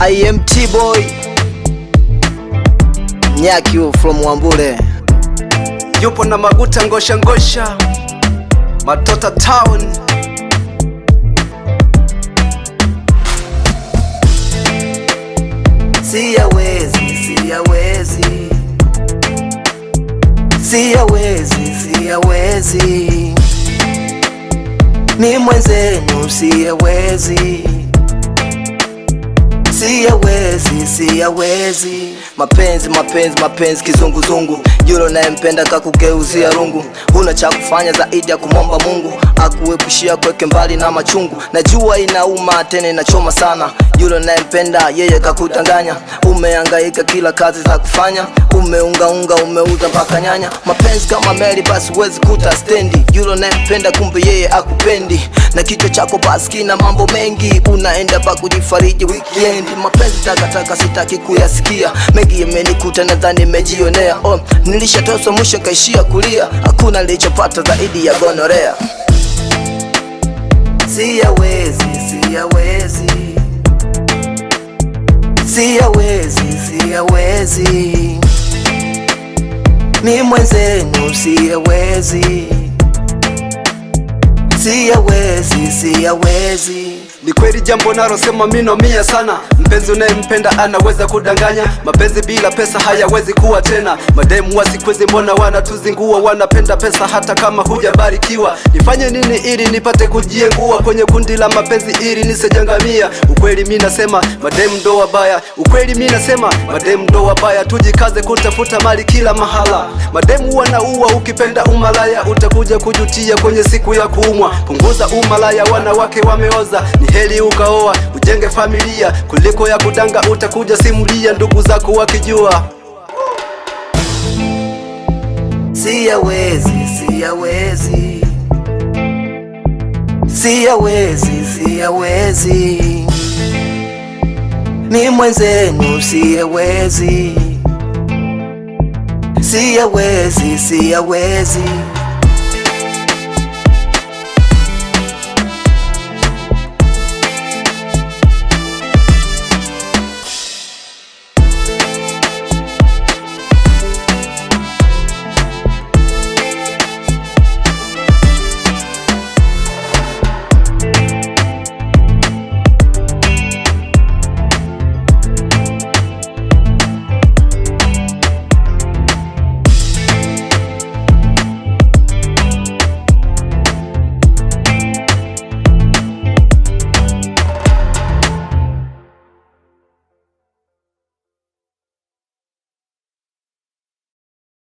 I am T-Boy Nyakio from Wambule. Yupo na Maguta ngosha ngosha Matota Town. Siyawezi mi mwenzenu siyawezi mapenzi kizunguzungu. Yule unayempenda kakugeuzia rungu. Huna cha kufanya zaidi ya kumomba Mungu akuepushia kweke mbali na machungu. Najua inauma tena inachoma sana. Yule unayempenda yeye kakudanganya. Umehangaika kila kazi za kufanya. Umeunga umeuza mpaka nyanya. Mapenzi kama meli basi huwezi kuta stendi. Yule unayempenda kumbe yeye akupendi. Na kichwa chako basi kina mambo mengi. Unaenda pa kujifariji weekend. Mapenzi takataka sitaki kuyasikia. Mengi yamenikuta nadhani nimejionea. Nilishatoswa mwisho kaishia kulia. Hakuna nilichopata zaidi ya gonorea. Siyawezi mi mwenzenu siyawezi. Ni kweli jambo nalosema mino mia sana. Mpenzi unayempenda anaweza kudanganya. Mapenzi bila pesa hayawezi kuwa tena. Mademu wa siku hizi mbona wanatuzingua. Wanapenda pesa hata kama hujabarikiwa. Nifanye nini ili nipate kujiengua kwenye kundi la mapenzi ili nisejangamia. Ukweli mimi nasema mademu ndo wabaya. Tujikaze kutafuta mali kila mahala. Mademu wanaua, ukipenda umalaya utakuja kujutia kwenye siku ya kuumwa. Punguza umalaya, wanawake wameoza. Ni heri ukaoa ujenge familia kuliko ya kudanga, utakuja simulia ndugu zako wakijua. Siyawezi mi mwenzenu siyawezi.